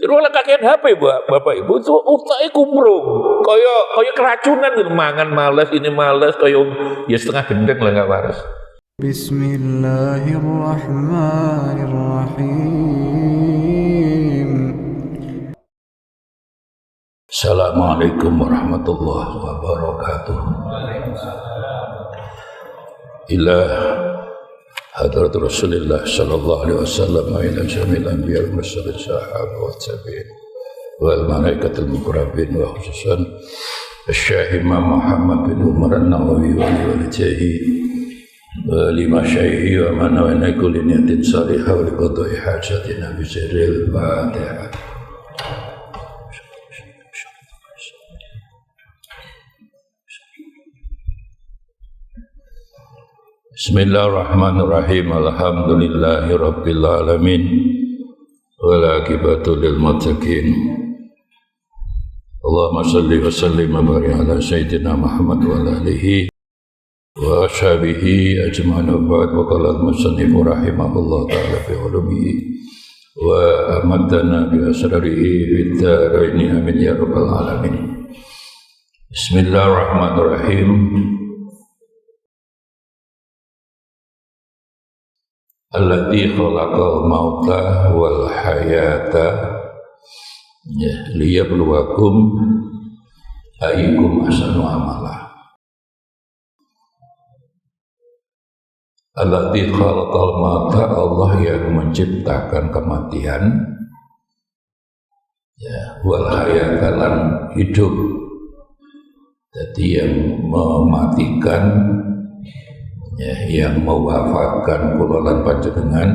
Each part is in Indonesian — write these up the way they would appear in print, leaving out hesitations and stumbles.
Terus oleh kakean HP bapak ibu itu utaknya kumrung, kaya keracunan gitu, mangan males, ini males, kaya ya setengah gendeng lah nggak waras. Bismillahirrahmanirrahim. Assalamualaikum warahmatullahi wabarakatuh. Ila hadrat Rasulullah sallallahu alaihi wasallam ila jamil anbiya wal mursalin sahabat wa tabi'in wal malaikatul muqarrabin wa khususan Syekh Imam Muhammad bin Umar An-Nawawi wa walidihi wa lima syaihi wa man wa kulli niyatin salihah wa liqada'i hajatina bi sirril Fatihah. Bismillahirrahmanirrahim. Alhamdulillahi rabbil alamin. Wal aqibatu lil muttaqin. Allahumma shalli wa sallim wa barik ala sayyidina Muhammad wa ala alihi wa ashabihi ajma'in wa ba'd. Wa qala al-musannif rahimahullah ta'ala fi ulumihi wa amadana bi asrarihi fid dharain amin ya rabbal alamin. Bismillahirrahmanirrahim. Alladzi khalaqal mauta wal hayata liyabluwakum ayyukum ahsanu amala. Alladzi khalaqal mauta, Allah yang menciptakan kematian, ya, wal hayata lan hidup. Jadi yang mematikan, ya, yang mewafatkan kula lan panjenengan,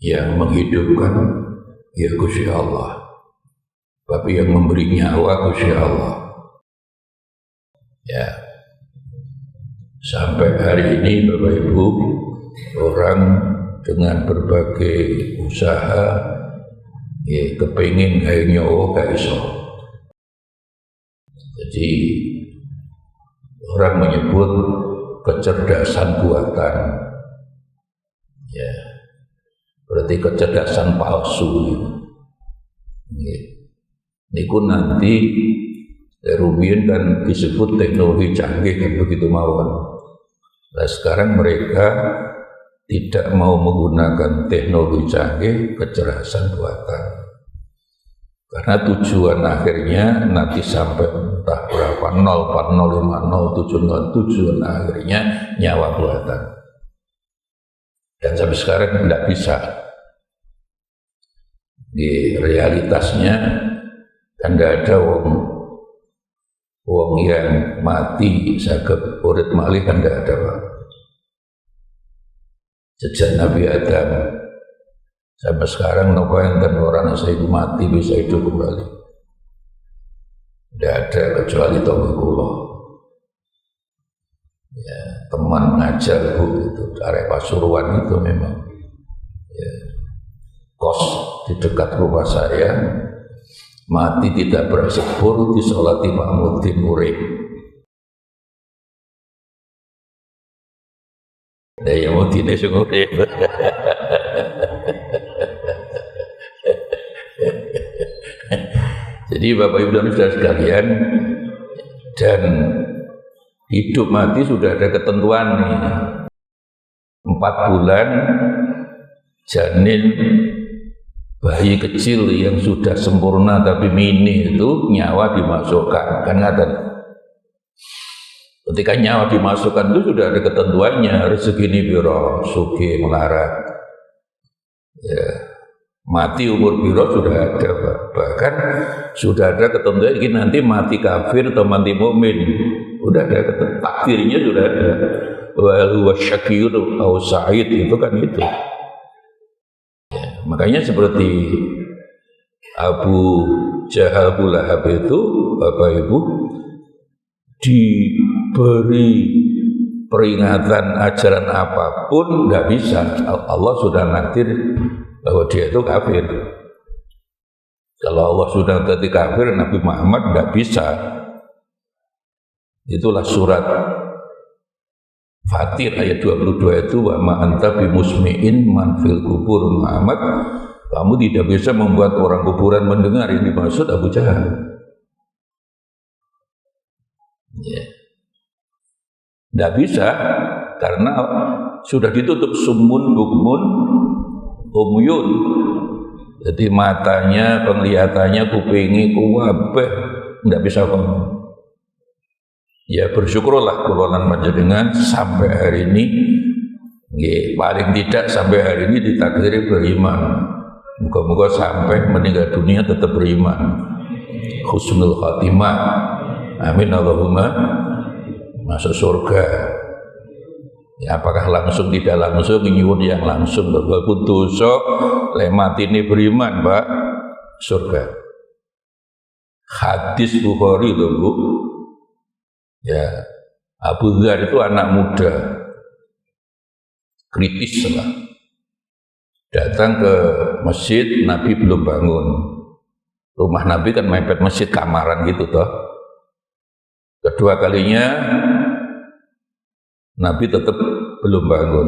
yang menghidupkan ya Gusti Allah. Tapi yang memberi nyawa Gusti Allah. Ya. Sampai hari ini Bapak Ibu, orang dengan berbagai usaha ya kepengin gawe nyawa gak iso. Jadi orang menyebut kecerdasan buatan, ya, berarti kecerdasan palsu. Niku nanti rumiyin kan disebut teknologi canggih kan begitu mawon. Nah sekarang mereka tidak mau menggunakan teknologi canggih, kecerdasan buatan, karena tujuan akhirnya nanti sampai entah berapa 0,050, tujuan akhirnya nyawa buatan. Dan sampai sekarang tidak bisa. Di realitasnya kan tidak ada wong yang mati saged urip malih kan tidak ada, Pak. Sejak Nabi Adam sampai sekarang nopo enten orang saya mati bisa hidup kembali. Tidak ada kecuali tonggo kula. Ya, teman ngajar Bu itu arek Pasuruan itu memang, ya, kos di dekat rumah saya, mati tidak bersepur disolati Ma'mudin urip. Nah ya mudine sing urip. Jadi Bapak Ibu dan Saudara sekalian, dan hidup mati sudah ada ketentuan nih. 4 bulan janin bayi kecil yang sudah sempurna tapi mini itu nyawa dimasukkan, kan ngaten. Ketika nyawa dimasukkan itu sudah ada ketentuannya, rezeki ini biro, sugih melarat. Ya. Mati umur biro sudah ada, bahkan sudah ada ketentuan ini nanti mati kafir atau mati mukmin, sudah ada takdirnya, sudah ada. Wa huwa syaqiyun aw sa'id, itu kan itu. Ya, makanya seperti Abu Jahal Abu Lahab itu, Bapak Ibu, diberi peringatan ajaran apapun nggak bisa. Allah sudah nakdir bahwa dia itu kafir. Kalau Allah sudah jadi kafir, Nabi Muhammad tidak bisa. Itulah surat Fatir ayat 22 itu, wa ma anta bimusmi'in man fil kubur Muhammad, Kamu tidak bisa membuat orang kuburan mendengar, yang dimaksud Abu Jahal. Ya. Tidak bisa, karena sudah ditutup summun bukmun umyun. Jadi matanya, penglihatannya, kupingi, kuwabeh, tidak bisa ngomong. Ya bersyukurlah kululan panjenengan sampai hari ini, ya, paling tidak sampai hari ini ditakdiri beriman. Moga-moga sampai meninggal dunia tetap beriman. Husnul khatimah. Amin Allahumma. Masuk surga. Ya, apakah langsung tidak langsung, nyuwun yang langsung, walaupun dosa lemat ini beriman, Pak, surga. Hadis Bukhari loh, Bu. Ya, Abu Dzar itu anak muda, kritis lah. Datang ke masjid, Nabi belum bangun. Rumah Nabi kan mepet masjid, kamaran gitu toh. Kedua kalinya Nabi tetap belum bangun.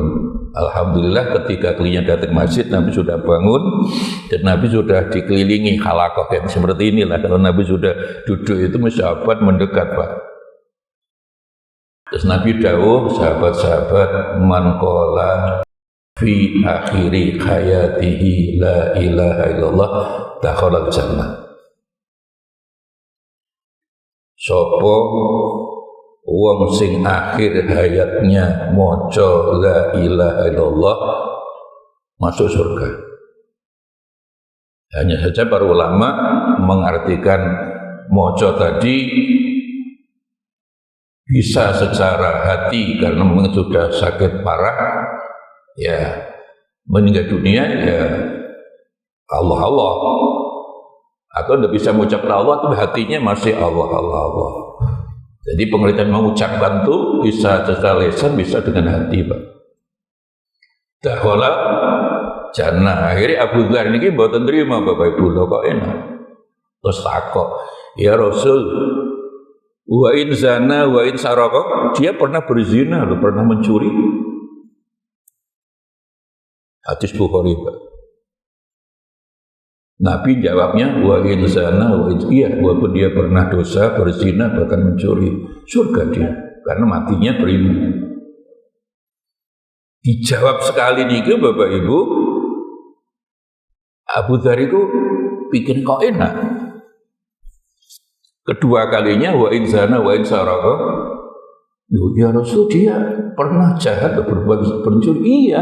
Alhamdulillah ketika kalinya datang masjid, Nabi sudah bangun dan Nabi sudah dikelilingi halakoh yang seperti inilah. Kalau Nabi sudah duduk itu sahabat mendekat, Pak. Terus Nabi dawuh, sahabat-sahabat, man qala fi akhiri hayatihi la ilaha illallah dakhala jannah. Sopo wong sing akhir hayatnya maca la ilaha illallah masuk surga. Hanya saja para ulama mengartikan maca tadi bisa secara hati karena memang sudah sakit parah, ya meninggal dunia ya Allah, atau tidak bisa mengucapkan Allah tapi hatinya masih Allah. Jadi pengertian mengucapkan itu bisa secara lisan, bisa dengan hati, Pak. Dakhala jannah. Akhirnya Abu Dzar ini mboten terima, Bapak Ibu, lho kok enak. Terus takok, ya Rasul, wa in zana wa in saraka, dia pernah berzina, lho, pernah mencuri. Hadis Bukhari, Pak. Nabi jawabnya, wa in zana wa in, iya, walaupun dia pernah dosa, berzina, bahkan mencuri, surga dia, karena matinya beriman. Dijawab sekali nih Bapak Ibu, Abu Dzar itu bikin kok enak. Kedua kalinya, wa in zana wa in saraka, ya Rasul, dia pernah jahat atau berbuat pencuri, iya.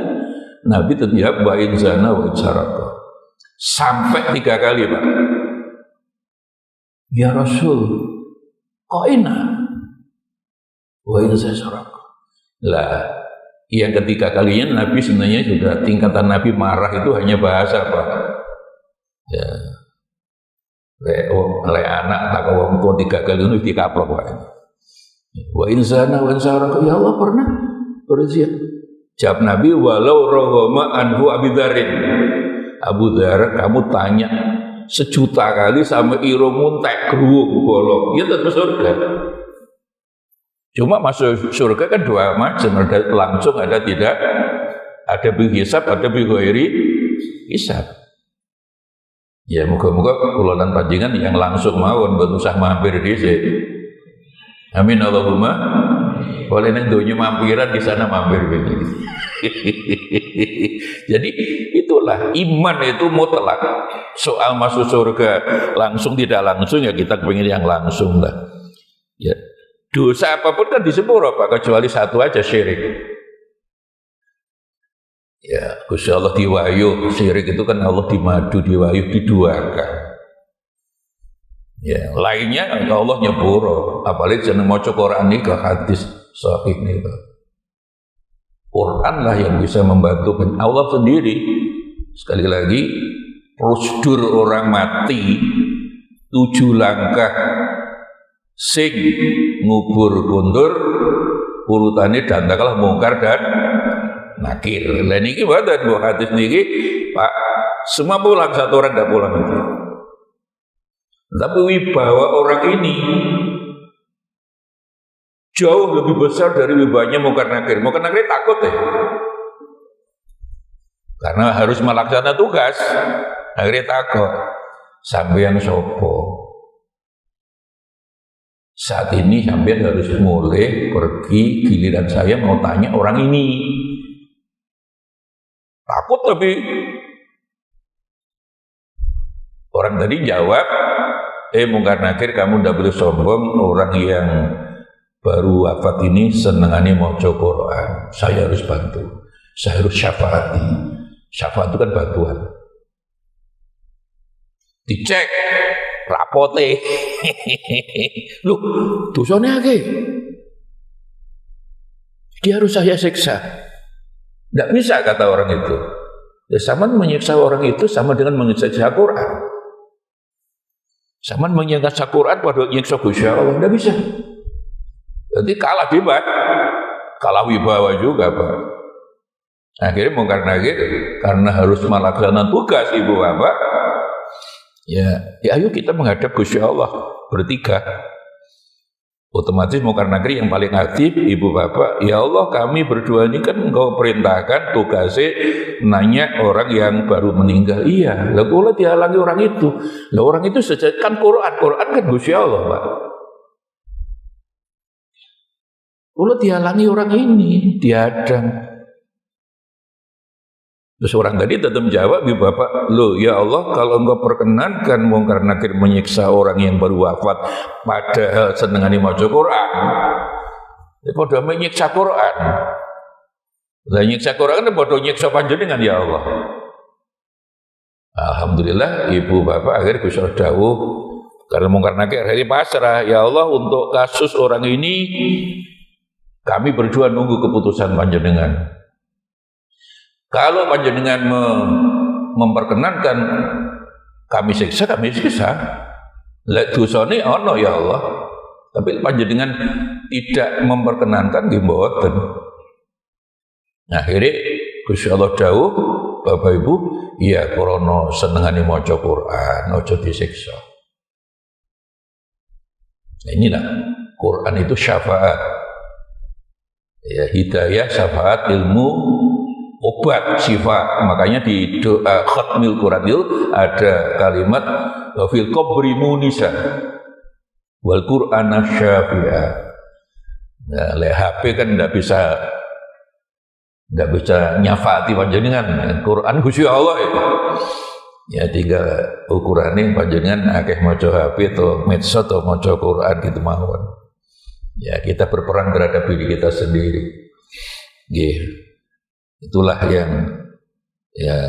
Nabi terjawab, wa in zana wa in saraka. Sampai 3 kali, Pak. Ya Rasul, kok enak? Wa in saraka. Lah, yang ketiga kalinya Nabi sebenarnya sudah tingkatan Nabi marah itu hanya bahasa, Pak. Ya. Oleh anak tak wong tua 3 kali itu dikaplok, Pak. Wa in zana wa in saraka, ya Allah pernah berzina. Jawab Nabi, walau rohoma anhu Abu Dzarin. Abu Dzar, kamu tanya 1 juta kali sama iro muntek keruwuk golong, ya tetap surga. Cuma masuk surga kan 2 macam, ada langsung, ada tidak, ada bihisab, ada bighairi hisab. Ya moga-moga kululan panjenengan yang langsung mawon, mboten usah mampir dhisik. Amin Allahumma. Boleh nang donya mampiran di sana mampir gitu. Jadi itulah iman itu mutlak. Soal masuk surga langsung tidak langsung ya kita kepingin yang langsung lah. Ya. Dosa apapun kan disepuro, Pak, kecuali satu aja, syirik. Ya, Gusti Allah diwayu, syirik itu kan Allah dimadu, diwayu, diduakan. Ya, lainnya Allah nyepuro, apalagi jeneng maca Quran iki hadis sahih nih. Quran lah yang bisa membantu Allah sendiri. Sekali lagi, prosedur orang mati 7 langkah sing ngubur kundur urutane dandakalah mungkar dan nakir. Lah niki mboten Bu hadis niki, Pak, semua pulang, 1 orang enggak pulang itu. Tapi wibawa orang ini jauh lebih besar dari wibawanya mungkar nakir. Mungkar nakir takut ya. karena harus melaksanakan tugas. Akhirnya takut, sampean sopo? Saat ini sampean harus mulai pergi, giliran saya mau tanya orang ini. Takut tapi orang tadi jawab, Mungkar Nakir, kamu tidak boleh sombong, orang yang baru wafat ini senengannya mau Quran. Saya harus bantu, saya harus syafaati. Syafaat itu kan bantuan. Dicek rapote. Loh, dosanya akeh. Dia harus saya siksa. Tidak bisa kata orang itu. Ya, sama menyiksa orang itu sama dengan menyiksa Quran. Sama menyiksa Quran pada menyiksa Gusti Allah, tidak bisa. Jadi kalah debat, kalah wibawa juga, Pak. Akhirnya Mungkar Nakir karena harus melaksanakan tugas ibu bapak, ya ayo kita menghadap Gusti Allah bertiga. Otomatis Mungkar Nakir yang paling aktif, ibu bapak, ya Allah kami berdua ini kan engkau perintahkan tugasnya nanya orang yang baru meninggal. Iya, lah kalau dihalangi orang itu, lah orang itu sejak kan Quran kan Gusti Allah, Pak. Kalau dihalangi orang ini, diadang. Terus orang tadi tetap jawab, ibu bapak, loh ya Allah kalau engkau perkenankan Mungkar Nakir menyiksa orang yang baru wafat padahal senengane maca Quran, ya padha menyiksa Quran. Lah nyiksa Quran kan padha nyiksa panjenengan ya Allah. Alhamdulillah ibu bapak akhirnya Gusti dawuh karena Mungkar Nakir hari pasrah, ya Allah untuk kasus orang ini kami berdua nunggu keputusan panjenengan. Kalau panjenengan memperkenankan kami siksa, Lek dosane ana ya Allah. Tapi panjenengan tidak memperkenankan nggih mboten. Nah, akhirnya Gusti Allah dawuh, Bapak Ibu, iya krana senengane maca Quran, aja disiksa. Nah, inilah Quran itu syafaat. Ya, hidayah, syafaat, ilmu, obat, sifat. Makanya di doa khatmil Quran itu ada kalimat fil qabri munisa wal Qur'ana syafi'a. Nah, le HP kan tidak bisa nyafati panjenengan. Quran Gusti Allah itu. Ya tinggal ukurannya panjenengan akeh maca HP atau medsos atau maca Quran gitu mawon. Ya kita berperang terhadap diri kita sendiri. Nggih. Itulah yang ya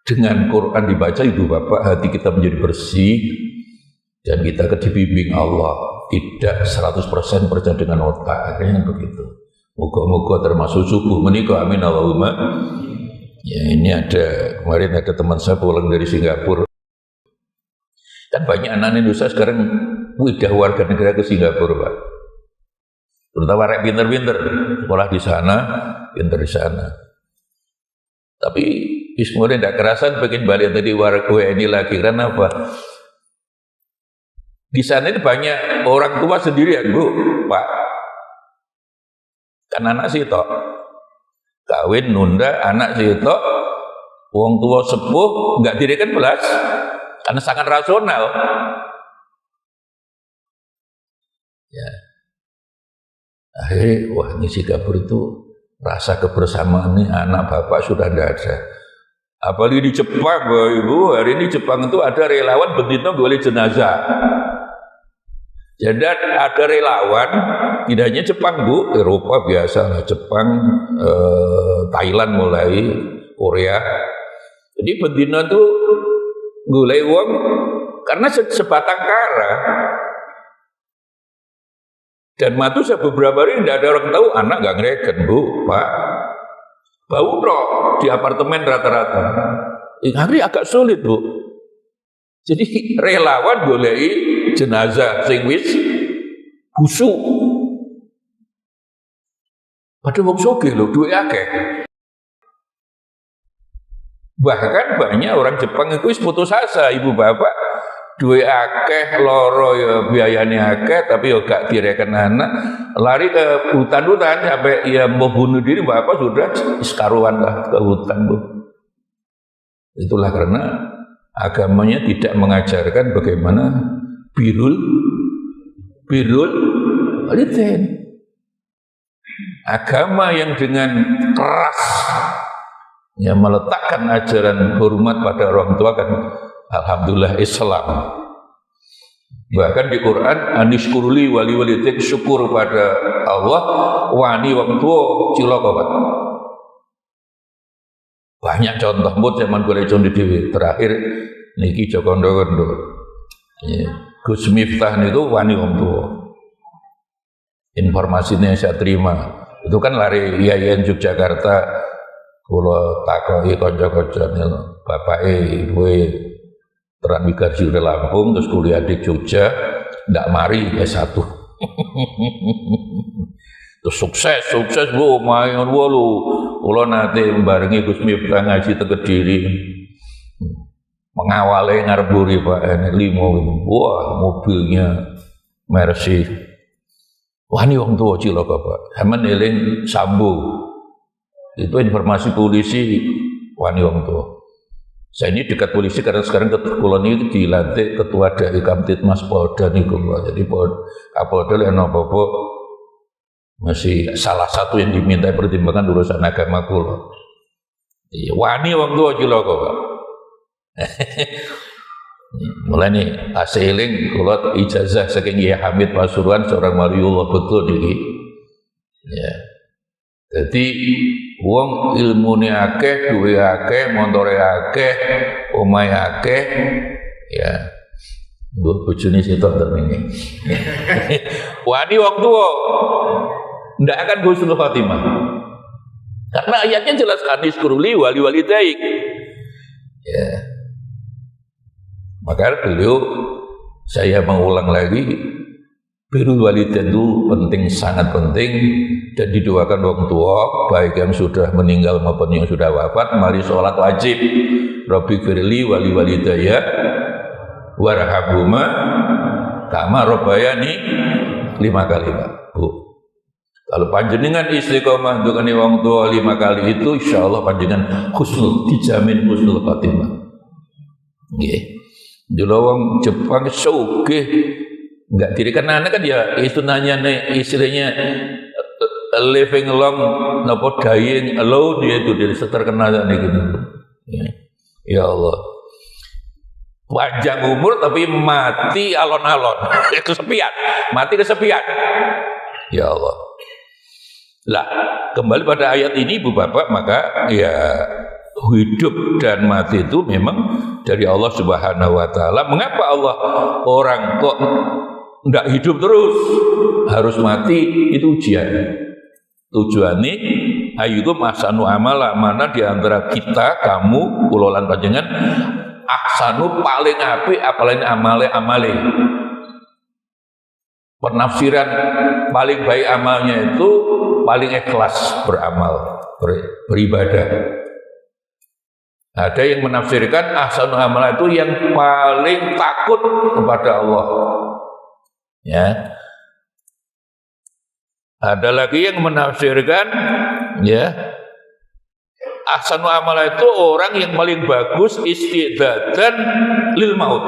dengan Quran dibaca ibu bapak hati kita menjadi bersih dan kita dibimbing Allah, tidak 100% percaya dengan otak. Akhirnya begitu. Moga-moga termasuk subuh menikah, amin Allahumma. Ya ini kemarin ada teman saya pulang dari Singapura. Kan banyak anak Indonesia sekarang udah warga negara ke Singapura, Pak. Terutama rek pinter-pinter, sekolah di sana, pinter di sana. Tapi kemudian tidak kerasan pengen balik tadi warga WNI lagi, karena apa? Di sana itu banyak orang tua sendirian, Bu, Pak. Kan anak sitok kawin nunda, anak sitok, wong tua sepuh nggak dirikan belas, karena sangat rasional. Ya. Akhirnya, wah ini Singapura itu rasa kebersamaan ini anak bapak sudah tidak ada. Apalagi di Jepang, Bapak Ibu, hari ini Jepang itu ada relawan betina boleh jenazah. Jadi ada relawan, tidak hanya Jepang Bu, Eropa biasa lah, Jepang, Thailand mulai, Korea. Jadi betina itu golek uang karena sebatang kara. Dan matu saya beberapa hari tidak ada orang tahu, anak nggak ngereken Bu, Pak. Bau dong di apartemen rata-rata. Ini agak sulit Bu. Jadi relawan goleki jenazah sing wis busuk. Padahal wong sugih lho, duwe akeh. Bahkan banyak orang Jepang itu wis putus asa, ibu bapak duwe akeh, loro ya biayane akeh, tapi ya gak direken anak, lari ke hutan-hutan sampai ya mau bunuh diri, bapak sudah sekaruan lah ke hutan Bu. Itulah karena agamanya tidak mengajarkan bagaimana birrul walidain. Agama yang dengan keras meletakkan ajaran hormat pada orang tua kan alhamdulillah Islam. Bahkan di Quran anishkuruli wali walidain, syukur pada Allah wani wong tua cilaka Pak. Banyak contoh mut zaman golek contoh dhewe. Terakhir niki Joko Ndondo. Gus Miftah niku wani wong tua. Informasinya saya terima. Itu kan lari Yayan Yogyakarta, kula takoki kanca-kancane bapake ibuke Teran Wigarsi udah Lampung, terus kuliah di Jogja, ndak mari S1. Terus sukses Bu, main lu. Kula nate barengi Gus Miftah ngaji teng Kediri. Mengawali ngarep buri Pak N5. Wah, mobilnya Mercy. Wah ini wong tua cilaka Pak. Sampeyan eling Sambo. Itu informasi polisi wani wong tua. Saya ini dekat polisi karena sekarang kula ini dilantik ketua dari Kamtibmas Polda niku Pak. Jadi Kapolda lek apa-apa masih salah satu yang diminta pertimbangan urusan agama kula. Iya, wani wong tua cilaka Pak. Mulai nih asailing kalau ijazah saking Kiai Hamid Pasuruan seorang waliullah betul niki. Ya. Jadi wong ilmune akeh, duwe akeh, montore akeh, omahe akeh, ya. Bojone sitok ten iki. Wani wong tuwa ndak akan husnul khotimah. Karena ayatnya jelas aniskuruli wali walidaik. Ya. Maka beliau, saya mengulang lagi, birrul walidain itu penting, sangat penting, dan didoakan orang tua, baik yang sudah meninggal maupun yang sudah wafat, mari sholat wajib. Rabbi firli wali walidaya warhamhuma kama rabbayani 5 kali Pak. Bu. Kalau panjenengan istiqomah dengan orang tua 5 kali itu, insya Allah panjenengan dijamin husnul khotimah. Nggih. Dulu orang Jepang sugih enggak dirikan anak kan ya itu nanya nih istrinya living long nopo dying alone dia itu dari terkenal nih gitu. Ya Allah. Panjang umur tapi mati alon-alon, kesepian, mati kesepian. Ya Allah. Lah, kembali pada ayat ini Ibu Bapak, maka ya hidup dan mati itu memang dari Allah Subhanahu wa taala. Mengapa Allah orang kok enggak hidup terus, harus mati? Itu ujian. Tujuannya ayyukum ahsanu amala, mana di antara kita, kamu, kula lan panjenengan ahsanu paling apik apalagi amale. Penafsiran paling baik amalnya itu paling ikhlas beramal, beribadah. Ada yang menafsirkan ahsanu amala itu yang paling takut kepada Allah. Ya. Ada lagi yang menafsirkan ya ahsanu amala itu orang yang paling bagus istidadan lil maut.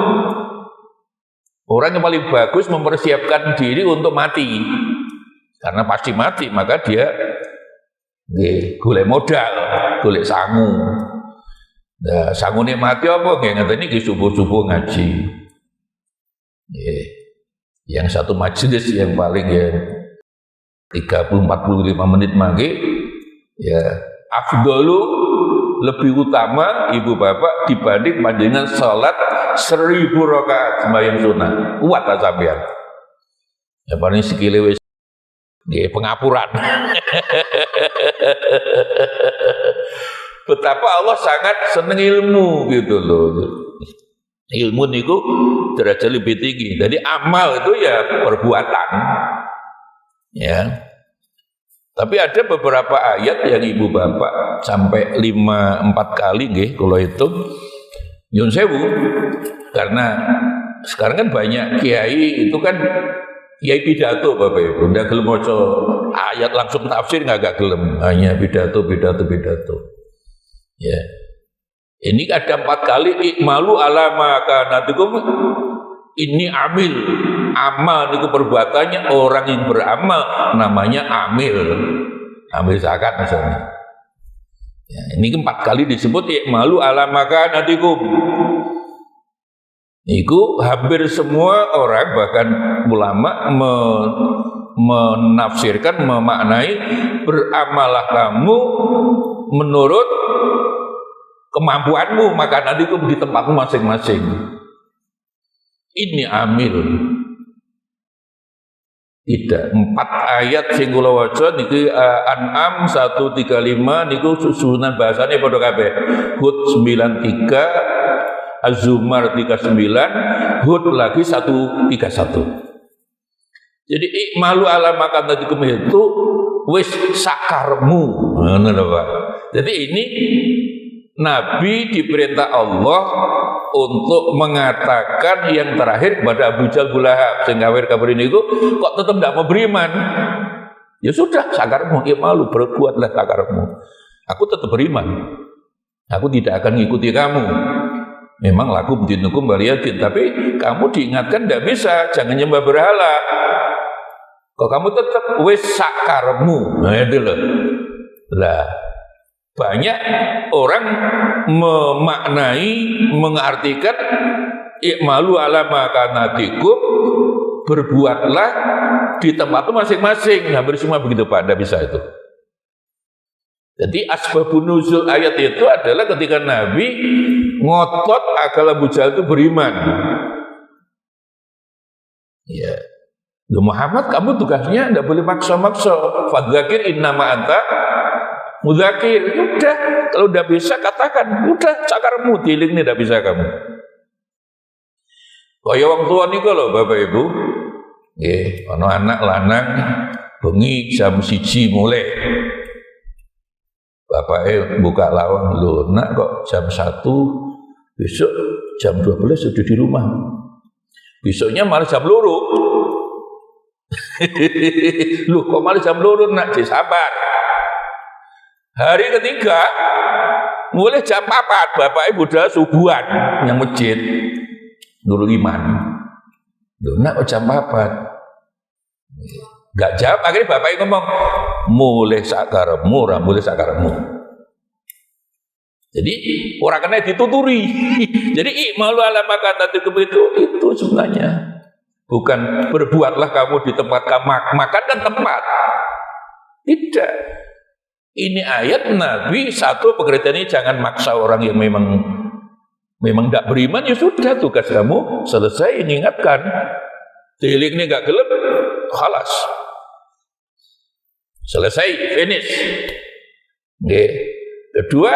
Orang yang paling bagus mempersiapkan diri untuk mati. Karena pasti mati, maka dia golek modal, golek sangu. Nah, sangune mati apa nggih ngeten iki subuh-subuh ngaji. Yang satu majelis yang paling ya 30-45 menit mangke ya afdalu lebih utama Ibu Bapak dibanding panjenengan salat 1000 rakaat sembahyang sunah. Kuat ta sampean? Ya paling sikile wis nggih pengapuran. Betapa Allah sangat seneng ilmu gitu loh. Ilmu niku derajat lebih tinggi. Jadi amal itu ya perbuatan. Ya. Tapi ada beberapa ayat yang Ibu Bapak sampai 5-4 kali nggih kula hitung. Nyun sewu. Karena sekarang kan banyak kiai itu kan kiai pidato Bapak Ibu. Ndak gelem maca ayat langsung tafsir enggak gelem, hanya pidato. Ya. Ini ada 4 kali ikmalu ala ma kanatikum. Ini amil. Amal itu perbuatannya orang yang beramal namanya amil. Amil zakat misalnya. Ya, ini 4 kali disebut ikmalu ala ma kanatikum. Itu hampir semua orang bahkan ulama menafsirkan, memaknai beramalah kamu menurut kemampuanmu, maka nanti kamu di tempatmu masing-masing. Ini amil. Tidak, 4 ayat sing kula waca niki An'am 135 niku susunan bahasane padha kabeh. Hud 93, Az-Zumar 39, Hud lagi 131. Jadi ikmalu ala makanatikum itu wis sakarmu. Ngono lho Pak. Jadi ini Nabi diperintah Allah untuk mengatakan yang terakhir kepada Abu Jahal Lahab sing kafir niku kok tetap tidak mau beriman. Ya sudah, sakarmu, ikmalu, berbuatlah sakarmu. Aku tetap beriman. Aku tidak akan mengikuti kamu. Memang lakum dinukum waliyadin, tapi kamu diingatkan tidak bisa, jangan nyembah berhala. Kok kamu tetap wis sakarmu. Nah itu loh. Lah banyak orang memaknai, mengartikan ikmalu ala makanatikum, berbuatlah di tempatmu masing-masing. Hampir semua begitu Pak, tidak bisa itu. Jadi asbabun nuzul ayat itu adalah ketika Nabi ngotot agar Abu Jahal itu beriman. Ya, Muhammad, kamu tugasnya tidak boleh maksa-maksa. Fadzakir innama anta mudzakir. Udah, kalau udah bisa katakan, udah cakarmu diling ini tidak bisa kamu. Kaya wong tua nih kalau Bapak Ibu, ono anak lanang bengi jam 1 mulai. Bapaknya buka lawang, loh nak kok jam 1, besok jam 12 sudah di rumah. Besoknya malah jam 2. Loh kok malah jam 2 nak, sabar. Hari ketiga, mulai jam 4, bapaknya budal subuhan yang masjid. Nurul Iman. Loh nak kok jam 4? Gak jawab, akhirnya bapaknya ngomong, mulai sakaremu, mulai sakaremu. Jadi orang kena dituturi. Jadi ikmalu ala makanatikum itu sebenarnya bukan berbuatlah kamu di tempat kamu makan dan tempat. Tidak. Ini ayat Nabi satu pengertiannya jangan maksa orang yang memang tidak beriman, ya sudah tugas kamu selesai, ingatkan. Tilik ini gak gelap, khalas. Selesai, finish. Kedua,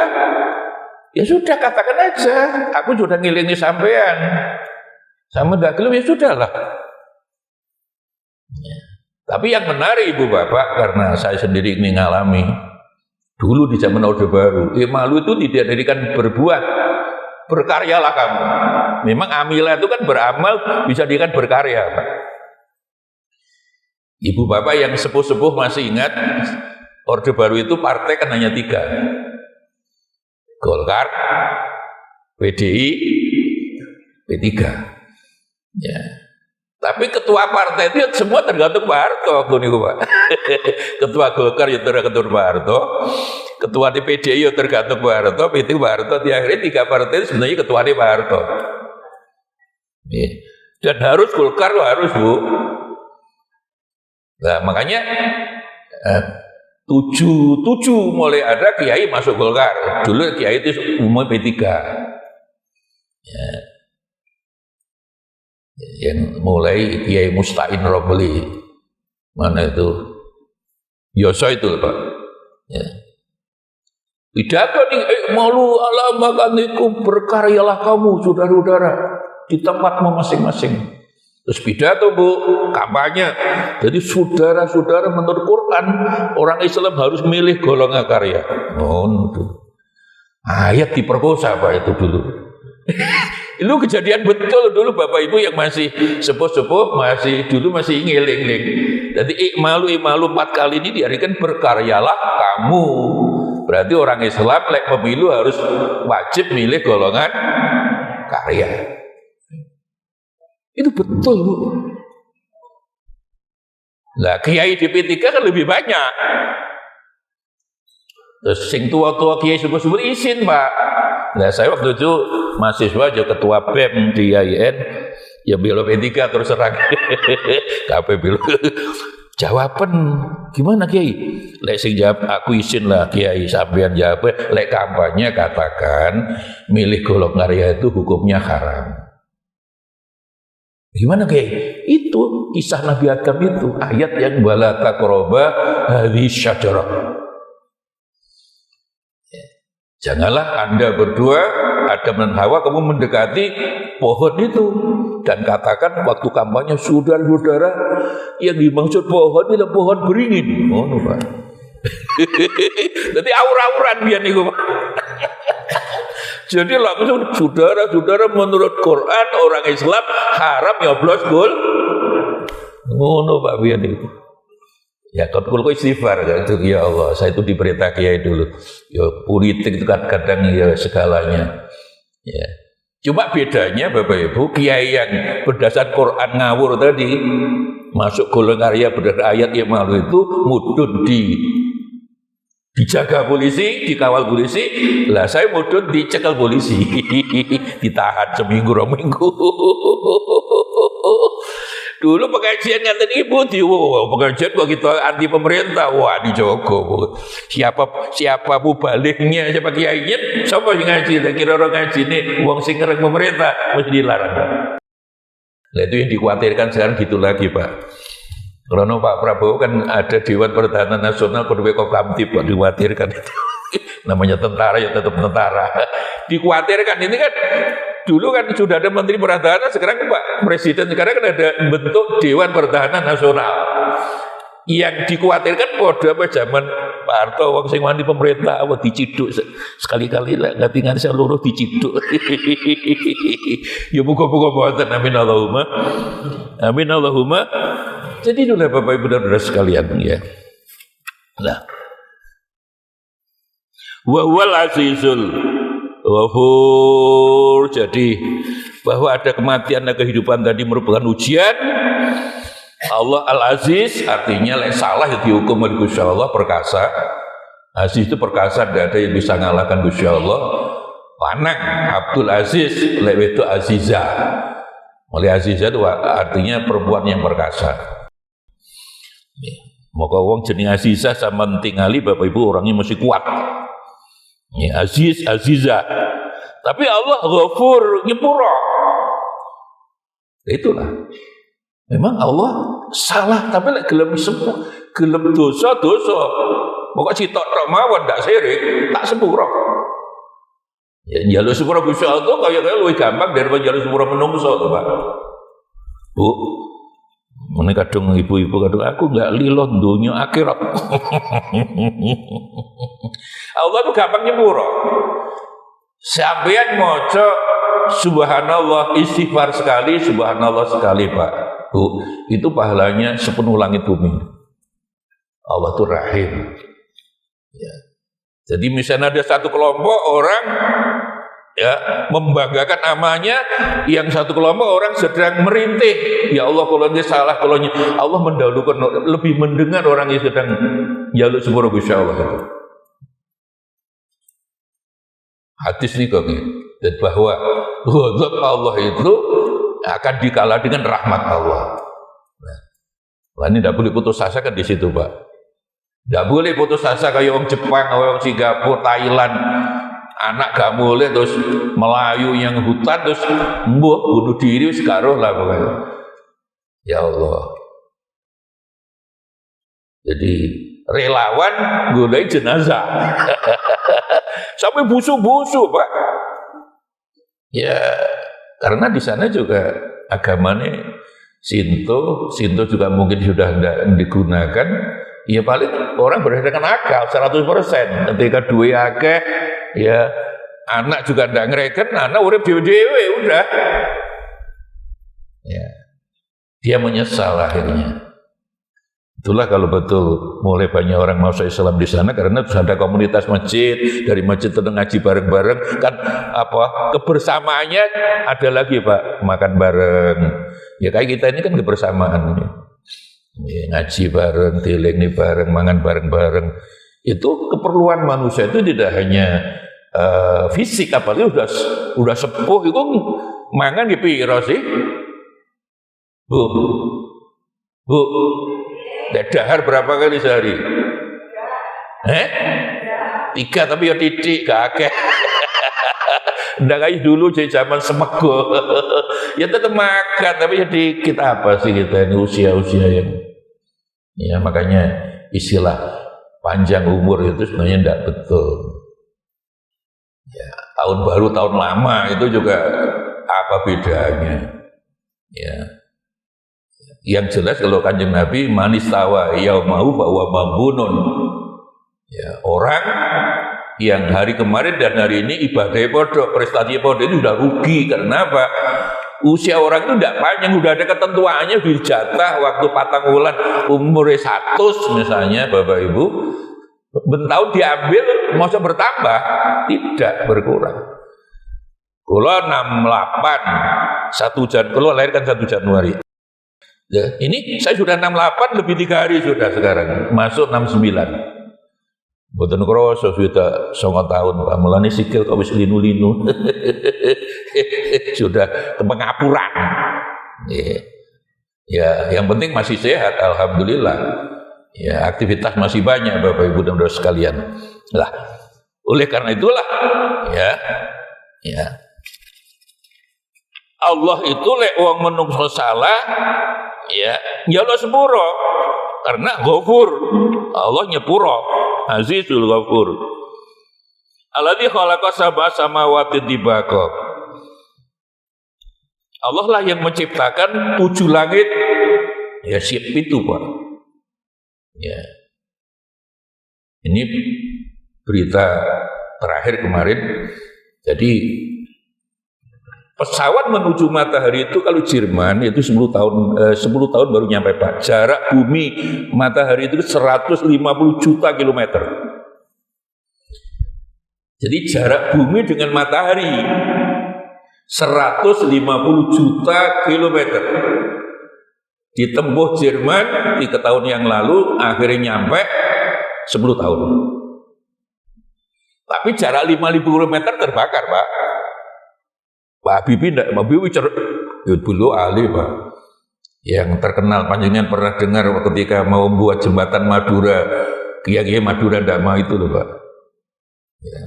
ya sudah katakan aja, aku sudah ngilingi sampean. Sama gak gelap, ya sudahlah. Ya. Tapi yang menarik Ibu Bapak, karena saya sendiri ini ngalami, dulu di zaman Orde Baru, malu itu tidak dijadikan berbuat, berkaryalah kamu. Memang amilah itu kan beramal, bisa dijadikan berkarya Pak. Ibu Bapak yang sepuh-sepuh masih ingat, Orde Baru itu partai kan hanya 3. Golkar, PDI, P3. Ya. Tapi ketua partai itu semua tergantung Pak Harto, Pak. Ketua Golkar ya tergantung Pak Harto, ketua DPD ya tergantung Pak Harto, P3 Pak Harto. Di akhirnya 3 partai itu sebenarnya ketuanya Pak Harto. Ya. Dan harus Golkar harus Bu. Nah makanya 7 mulai ada kiai masuk Golkar. Dulu kiai itu umumnya P3. Ya. Yang mulai Kiai Musta'in Robli, mana itu Yoso itu Pak. Ya. Pidato nih, malu ala makanikum, berkaryalah kamu saudara-saudara di tempatmu masing-masing. Terus pidato Bu, kampanye. Jadi saudara-saudara menurut Quran orang Islam harus milih golongan karya. Oh, itu ayat diperkosa Pak itu dulu. Itu kejadian betul dulu Bapak Ibu yang masih sepuh-sepuh, dulu masih ngiling-ngiling. Jadi ikmalu 4 kali ini diartikan berkaryalah kamu Berarti orang Islam lek pemilu harus wajib milih golongan karya. Itu betul, Bu. Lah kiai di P3 kan lebih banyak. Terus sing tua-tua kiai sebut-sebut izin, Pak. Nah, saya waktu itu mahasiswa aja ketua BEM di IAIN, ya belo P3 terus serang. KP belo. Jawaban gimana Kiai? Lek sing jawab aku izin lah Kiai, sampean jawab lek kampanye katakan milih golongan karya itu hukumnya haram. Gimana Kiai? Itu kisah Nabi Adam itu, ayat yang wala taqraba hadhihi syajarah. Janganlah Anda berdua Adam dan Hawa kamu mendekati pohon itu dan katakan waktu kampanye saudara-saudara yang dimaksud pohon adalah pohon beringin. Oh, Pak. Jadi aur-auran biar niku. Jadi langsung saudara-saudara menurut Quran orang Islam haram nyoblos gol. Ngono Pak biar niku. Ya kalau istighfar ya Allah, saya itu diperintah kiai dulu. Ya politik itu kadang ya segalanya. Ya. Cuma bedanya Bapak Ibu, kiai yang berdasar Quran ngawur tadi masuk golongan karya berdasar ayat yang malu itu mudun dijaga polisi, dikawal polisi. Lah saya mudun dicekal polisi, ditahan seminggu 2 minggu. Dulu pengajian ngaten ibu pengajian kok kita anti pemerintah, wah dijogo. Siapa mubaliknya, siapa kiainya, siapa yang ngaji? Kira orang ngaji nih, uang sing ngereng pemerintah mesti dilarang. Nah itu yang dikhawatirkan sekarang gitu lagi Pak. Karena Pak Prabowo kan ada Dewan Pertahanan Nasional Perwe Kopkamtib, Pak, dikhawatirkan itu. Namanya tentara ya tetap tentara. Dikhawatirkan ini kan. Dulu kan sudah ada Menteri Pertahanan, sekarang Pak Presiden sekarang kan ada bentuk Dewan Pertahanan Nasional. Yang dikhawatirkan pada apa zaman Pak Harto, wong sing wani pemerintah, wah diciduk sekali-kali lah, ngatingan seluruh diciduk. Ya muga-muga boten, amin Allahumma. Amin Allahumma. Jadi itulah Bapak Ibu dan Saudara sekalian ya. Nah. Wa huwal azizul Ghafur. Jadi bahwa ada kematian dan kehidupan tadi merupakan ujian. Allah Al-Aziz artinya salah yang dihukum oleh Gusti Allah perkasa. Aziz itu perkasa, tidak ada yang bisa mengalahkan Gusti Allah. Lanang Abdul Aziz, itu Aziza. Oleh Aziza itu artinya perempuan yang perkasa. Maka wong jeneng Aziza sama tingali Bapak Ibu orangnya mesti kuat. Ya, Aziz, Aziza. Tapi Allah Ghafur, nyepuro. Itulah. Memang Allah salah, tapi lek gelem sepuro, gelem dosa. Pokok citok tok mawon ndak sirik, tak sepuro. Ya njaluk sepuro Gusti Allah kaya luwih gampang daripada njaluk sepuro menungso to, Pak. Bu. Mene kadung ibu-ibu kadung aku enggak lilo donya akhirat. Allah itu gampang nyepuro. Sampeyan maca subhanallah istighfar sekali, subhanallah sekali, Pak. Bu, itu pahalanya sepenuh langit bumi. Allah itu rahim. Ya. Jadi misalnya ada satu kelompok orang ya membanggakan amalnya, yang satu kelompok orang sedang merintih, ya Allah kalau dia salah, kalau Allah mendahulukan, lebih mendengar orang yang sedang jaluk sepuro Gusti Allah itu. Hadis ini kok dan bahwa ghadab Allah itu akan dikalah dengan rahmat Allah. Nah, ini tidak boleh putus asa kan di situ, Pak. Tidak boleh putus asa kayak orang Jepang, orang Singapura, Thailand. Anak gak boleh terus Melayu yang hutan terus bunuh diri sekaruh lah pokoknya. Ya Allah. Jadi relawan golek jenazah. Sampai busuk-busuk, Pak. Ya, karena di sana juga agamanya Sinto juga mungkin sudah tidak digunakan. Ya paling orang berdasarkan akal 100%. Ketika dua akeh, ya anak juga tidak ngereken, anak urip dewe-dewe udah. Ya, dia menyesal akhirnya. Itulah kalau betul mulai banyak orang masuk Islam di sana karena terus ada komunitas masjid, dari masjid itu ngaji bareng-bareng kan, apa kebersamaannya ada lagi Pak, makan bareng. Ya kayak kita ini kan kebersamaan. Ya, ngaji bareng, tiling bareng, mangan bareng-bareng. Itu keperluan manusia itu tidak hanya fisik, apalagi udah sepuh itu mangan di piro sih? Bu, dahar berapa kali sehari? 3 tapi ya titik, gak akeh. Nggak kayak dulu jadi zaman semego. Ya tetap makan tapi ya dikit, apa sih kita ini usia-usia yang ya makanya istilah panjang umur itu sebenarnya tidak betul. Ya, tahun baru tahun lama itu juga apa bedanya? Ya. Yang jelas kalau Kanjeng Nabi manistawa yaumahu bahwa mabunun. Ya, orang yang hari kemarin dan hari ini ibadahnya podo, prestasi podo itu sudah rugi. Karena apa? Usia orang itu tidak panjang, sudah ada ketentuannya, dijatah waktu patang bulan umurnya 100 misalnya Bapak Ibu, bentahun diambil, masa bertambah, tidak berkurang. Kalau 68, kalau lahirkan 1 Januari. Ya, ini saya sudah 68 lebih 3 hari sudah sekarang, masuk 69. Boten kroso sudah 9 tahun Pak, mulane sikil kok wis linu-linu. Sudah pengapuran. Ya, yang penting masih sehat, alhamdulillah. Ya, aktivitas masih banyak Bapak Ibu dan Saudara sekalian. Lah, oleh karena itulah ya. Allah itu lek wong menungso salah ya njaluk sepuro karena Ghafur. Allah nyepuro, Azizul Ghafur. Alladzi khalaqa sab'a samawati tibaqa. Allah lah yang menciptakan 7 langit. Ya siap itu Pak. Ya. Ini berita terakhir kemarin. Jadi pesawat menuju matahari itu kalau Jerman itu 10 tahun baru nyampe Pak. Jarak bumi matahari itu 150 juta kilometer. Jadi jarak bumi dengan matahari 150 juta kilometer. Ditempuh Jerman 3 tahun yang lalu, akhirnya nyampe 10 tahun. Tapi jarak 5.000 kilometer terbakar Pak. Pak Habibie tidak, Pak Habibie dulu ahli Pak, yang terkenal panjenengan pernah dengar ketika mau membuat jembatan Madura, Kiai Madura tidak mau itu loh Pak. Ya.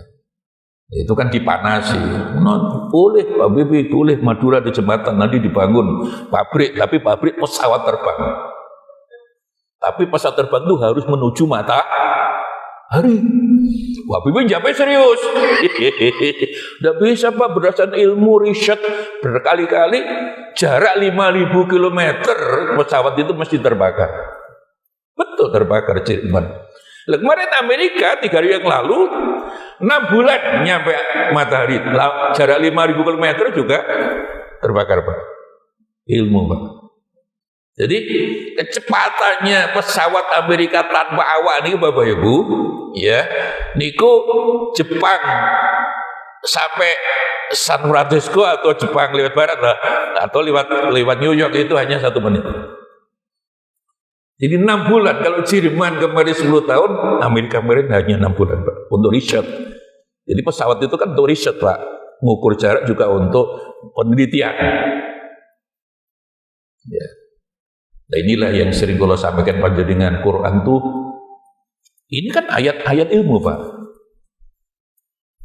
Itu kan dipanasi. Boleh Pak Habibie, boleh Madura di jembatan nanti dibangun pabrik, tapi pabrik pesawat terbang. Tapi pesawat terbang itu harus menuju matahari. Wah, Habibie jawabnya serius. Tidak bisa Pak, berdasarkan ilmu riset berkali-kali jarak 5.000 km pesawat itu mesti terbakar. Betul terbakar Jerman. Kemarin Amerika 3 hari yang lalu 6 bulan nyampe matahari. Jarak 5.000 km juga terbakar Pak. Ilmu Pak. Jadi kecepatannya pesawat Amerika tanpa awak nih Bapak Ibu, ya, niku Jepang sampai San Francisco atau Jepang lewat barat lah, atau lewat New York itu hanya 1 menit. Jadi 6 bulan. Kalau Jerman kemarin 10 tahun, Amerika kemarin hanya 6 bulan Pak, untuk riset. Jadi pesawat itu kan untuk riset Pak, mengukur jarak juga untuk penelitian. Ya. Nah inilah yang sering kalau sampaikan panjenengan, Quran tuh ini kan ayat-ayat ilmu Pak.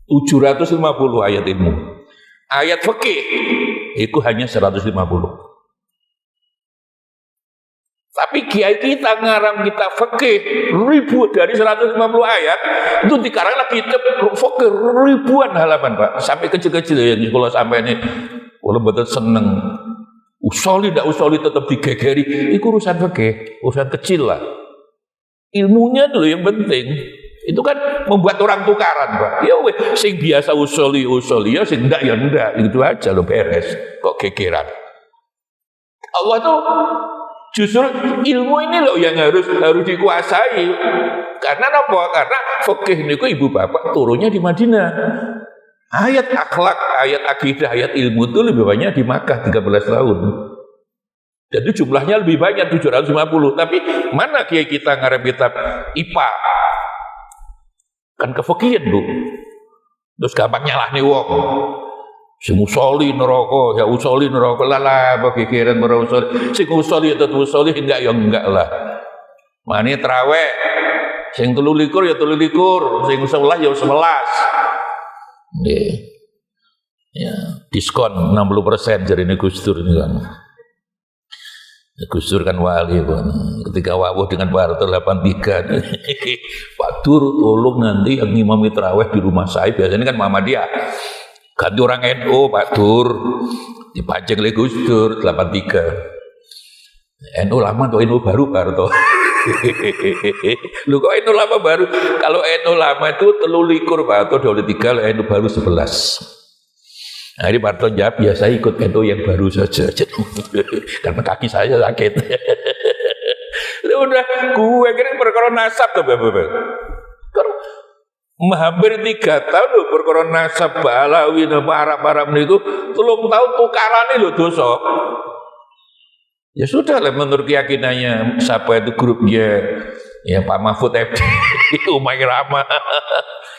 750 ayat ilmu. Ayat fikih itu hanya 150. Tapi kiai kita ngarang kita fikih dari 150 ayat itu dikarang lagi fikih ribuan halaman Pak. Sampai kecil-kecil ya kalau sampai ini kalau betul seneng. Usoli tidak usoli tetap digegeri, itu urusan fikih, urusan kecil lah. Ilmunya dulu yang penting. Itu kan membuat orang tukaran Pak. Ya weh, sing biasa usoli ya, sing enggak ya enggak, itu aja lo beres. Kok gegeran. Allah tuh Justru ilmu ini loh yang harus dikuasai. Karena apa? Karena fikih niku ibu bapak turunnya di Madinah. Ayat akhlak, ayat akidah, ayat ilmu itu lebih banyak di Makkah 13 tahun. Jadi jumlahnya lebih banyak 750. Tapi mana kiai kita ngarep kitab IPA? Kan kefikihan, Bu. Terus gampang nyalahne wong. Sing usoli neraka, ya usoli neraka lah bagi kiran para usoli. Sing usoli tetep usoli enggak ya enggak lah. Mane traweh sing 23 ya 23, sing 11 ya 11. Nggih. Ya, diskon 60% jarine Gus Dur ini kan. Gus Dur kan wali kan. Ketika wawuh dengan Pak Harto 83. Pak Dur tolong nanti yang ngimami traweh di rumah saya, biasanya kan Muhammadiyah. Ganti orang NU Pak Dur, dipancing oleh Gus Dur 83. NU lama atau NU baru Pak Harto? Lu kok NU lama baru? Kalau NU lama itu 23 Pak Harto 23, NU baru 11. Nah ini Pak Harto jawab, ya saya ikut NU yang baru saja. Karena kaki saya sakit. Udah, gue kira perkara nasab tuh Bapak. Hampir 3 tahun lho perkara nasab Balawi dan Arab niku 3 tahun tukarane lho dosa. Ya sudah lah menurut keyakinannya siapa itu grupnya ya Pak Mahfud FD Umay Rama.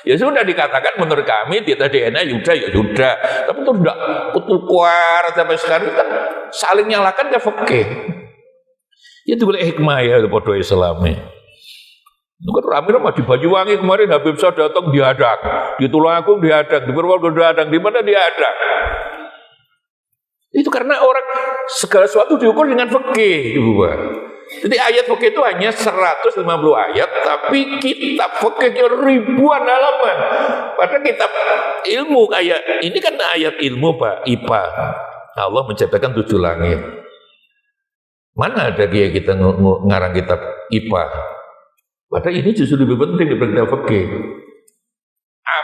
Ya sudah dikatakan menurut kami tidak DNA ya sudah. Tapi itu tidak kutukar sampai sekarang kan saling nyalakan ya fikih. Itu boleh hikmah ya podo Islami. Itu kan rame-rame di Banyuwangi kemarin Habib Syah datang dihadang, di Tulungagung dihadang, di Purwokerto dihadang, di mana dihadang. Itu karena orang segala sesuatu diukur dengan fikih, Ibu Pak. Jadi ayat fikih itu hanya 150 ayat, tapi kitab fikihnya ribuan halaman. Padahal kitab ilmu kayak ini kan ayat ilmu Pak, IPA. Allah menciptakan 7 langit. Mana ada kiai kita ngarang kitab IPA? Padahal ini justru lebih penting daripada fikih.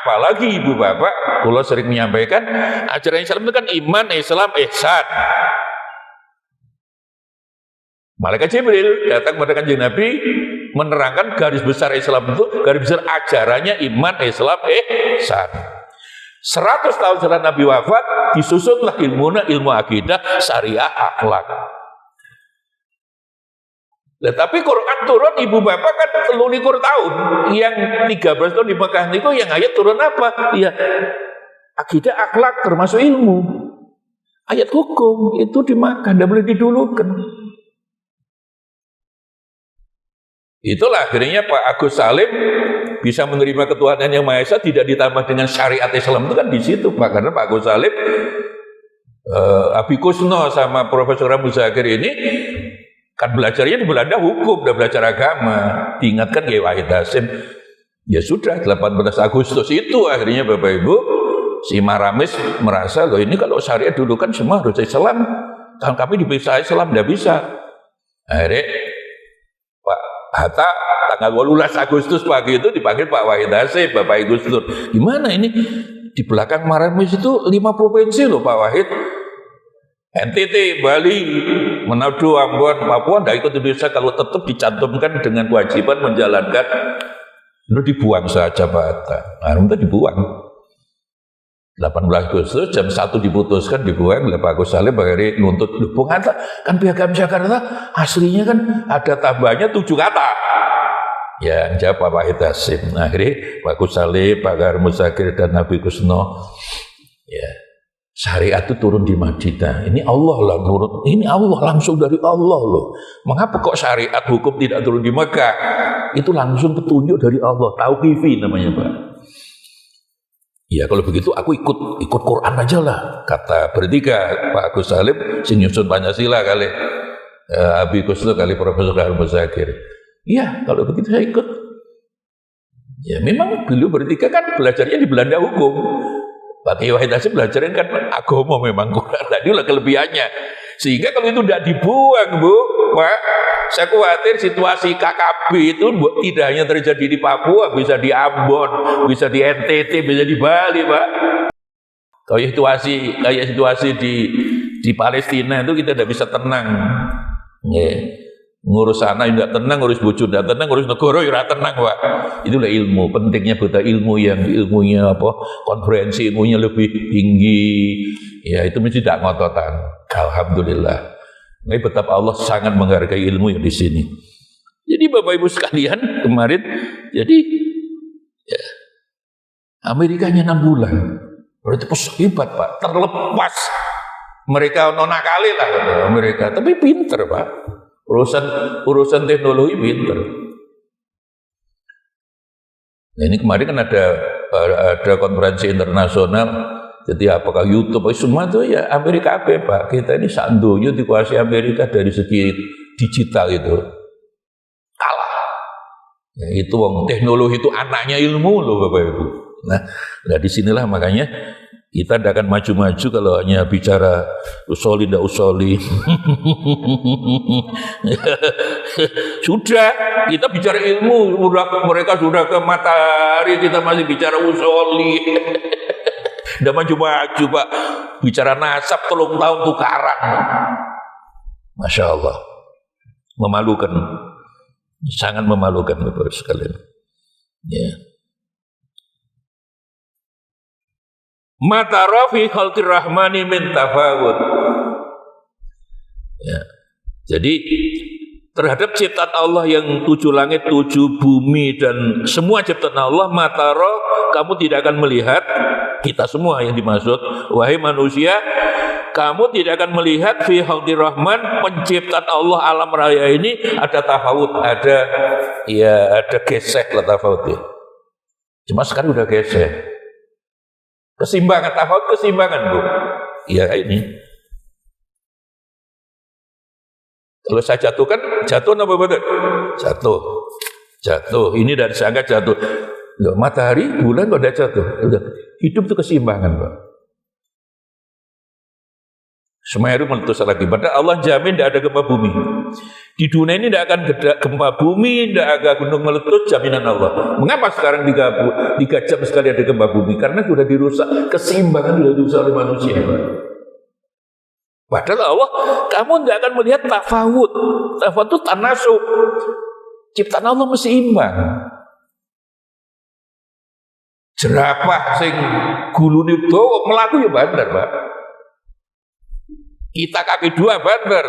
Apalagi Ibu Bapak, kalau sering menyampaikan ajaran Islam itu kan iman, Islam, ihsan. Malaikat Jibril datang kepada Kanjeng Nabi menerangkan garis besar Islam itu, garis besar ajarannya iman, Islam, ihsan. 100 tahun setelah Nabi wafat, disusunlah ilmu akidah, syariah, akhlak. Nah, tapi Quran turun Ibu Bapak kan 23 tahun, yang 13 tahun di Mekah itu yang ayat turun apa? Ya akidah, akhlak termasuk ilmu. Ayat hukum itu di Mekah tidak boleh didulukan. Itulah akhirnya Pak Agus Salim bisa menerima ketuhanan yang Maha Esa tidak ditambah dengan syariat Islam itu kan di situ Pak, karena Pak Agus Salim Abi Kusno sama Profesor Muzakir ini kan belajarnya di Belanda hukum, udah belajar agama. Diingatkan Kiai Wahid Hasim, ya sudah 18 Agustus itu akhirnya Bapak Ibu si Maramis merasa loh ini kalau syariat dulu kan semua harus Islam, kalau kami dipisah Islam tidak bisa. Akhirnya Pak Hatta tanggal 18 Agustus pagi itu dipanggil Pak Wahid Hasim, Bapak Gus Dur. Gimana ini di belakang Maramis itu 5 provinsi loh Pak Wahid. NTT, Bali, Manado, Ambon, Papua tidak ikut Indonesia kalau tetap dicantumkan dengan kewajiban menjalankan. Itu dibuang saja Pak Hatta. Nah, itu dibuang. 18 Agustus jam 1 diputuskan dibuang oleh Pak Agus Salim akhirnya nuntut Bung Hatta kan Piagam Jakarta aslinya kan ada tambahnya 7 kata. Ya jawab Pak Wahid Hasim. Nah, akhirnya Pak Agus Salim, Pak Gar Muzakir dan Nabi Kusno ya syariat itu turun di Madinah. Ini Allah lah nurut. Ini Allah langsung dari Allah loh. Mengapa kok syariat hukum tidak turun di Mekah? Itu langsung petunjuk dari Allah. Tauqifi namanya Pak. Ya kalau begitu aku ikut Quran aja lah. Kata bertiga Pak Agus Salim, sing nyusun Pancasila kali, Abi Kusno kali Profesor Gar Muzakir. Iya kalau begitu saya ikut. Ya memang beliau bertiga kan belajarnya di Belanda hukum. Pak Kiai Wahid Hasim belajarnya kan agama memang kurang. Tadi lah kelebihannya. Sehingga kalau itu tidak dibuang Bu, Pak, saya khawatir situasi KKB itu tidak hanya terjadi di Papua, bisa di Ambon, bisa di NTT, bisa di Bali, Pak. Kayak situasi di Palestina itu kita tidak bisa tenang. Nggih. Ngurus anak enggak tenang, ngurus bojo enggak tenang, ngurus negara ya ora tenang, Pak. Itulah ilmu, pentingnya buta ilmu yang ilmunya apa? Konferensi ilmunya lebih tinggi. Ya, itu mesti tidak ngototan. Alhamdulillah. Ini betapa Allah sangat menghargai ilmu yang di sini. Jadi Bapak Ibu sekalian, kemarin jadi ya, Amerikanya 6 bulan. Berarti hebat, Pak. Terlepas mereka nona kali lah kata Amerika, tapi pinter, Pak. Urusan teknologi pinter. Nah, ini kemarin kan ada konferensi internasional. Jadi apakah YouTube semua itu ya Amerika apa, Pak? Kita ini sak donya dikuasai Amerika dari segi digital itu. Kalah. Ya, itu teknologi itu anaknya ilmu loh, Bapak Ibu. Nah disinilah makanya kita tidak akan maju-maju kalau hanya bicara usoli ndak usoli. Sudah, kita bicara ilmu, mereka sudah ke matahari, kita masih bicara usoli. Ndak maju-maju, Pak. Bicara nasab 3 tahun tukaran. Masya Allah. Memalukan. Sangat memalukan, Bapak sekalian. Ya. Mata rafi khalqir rahmani min tafawud. Ya. Jadi terhadap ciptaan Allah yang 7 langit, 7 bumi dan semua ciptaan Allah, mata roh kamu tidak akan melihat, kita semua yang dimaksud, wahai manusia, kamu tidak akan melihat fi khalqir rahman, penciptaan Allah alam raya ini ada tafawud, ada gesek lah tafawud ya. Cuma sekarang udah gesek. Keseimbangan, tafawud keseimbangan, Bu. Iya ini. Kalau saya jatuhkan, jatuh apa betul? Jatuh. Ini dari saya jatuh. Loh, matahari, bulan kok udah jatuh. Hidup itu keseimbangan, Pak. Semeru meletus lagi. Padahal Allah jamin tidak ada gempa bumi. Di dunia ini tidak akan gempa bumi, tidak ada gunung meletus, jaminan Allah. Mengapa sekarang 3 jam sekali ada gempa bumi? Karena sudah dirusak, keseimbangan sudah dirusak oleh manusia, Pak. Padahal Allah, kamu tidak akan melihat tafawud. Tafawud itu tanasub. Ciptaan Allah mesti imbang. Jerapah sing gulune dawa mlaku ya bandar, Pak. Kita kaki 2 bandar.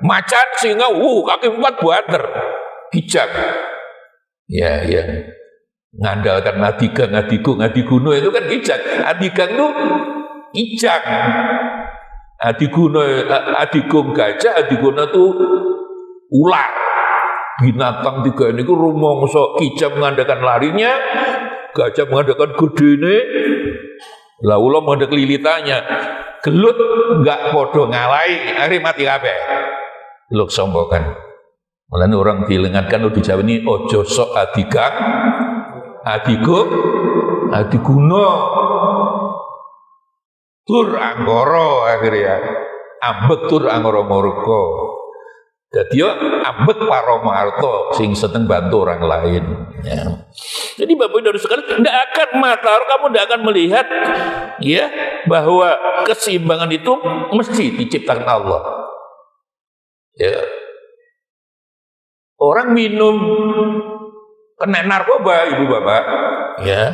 Macan singa kaki 4 bandar. Bijak. Ya. Ngandalkan adigang, adiguno itu kan bijak. Adigang itu bijak. Adigung gajah, adiguna itu ular. Binatang 3 ini rumangsa kijang mengandalkan larinya, gajah mengandalkan gedene, lah ular mengandalkan lilitannya. Gelut enggak podo ngalai, akhirnya mati kabeh. Luk sombongan. Mulane orang diingatkan di Jawa ini ojo sok adigang, adiguna. Tur anggoro akhirnya ambek tur anggoro murka. Jadi ambek paramarta sing seneng bantu orang lain. Ya. Jadi Bapak Ibu sekalian, tidak akan kamu tidak akan melihat ya bahwa keseimbangan itu mesti diciptakan Allah. Ya. Orang minum kena narkoba, Ibu Bapak, ya.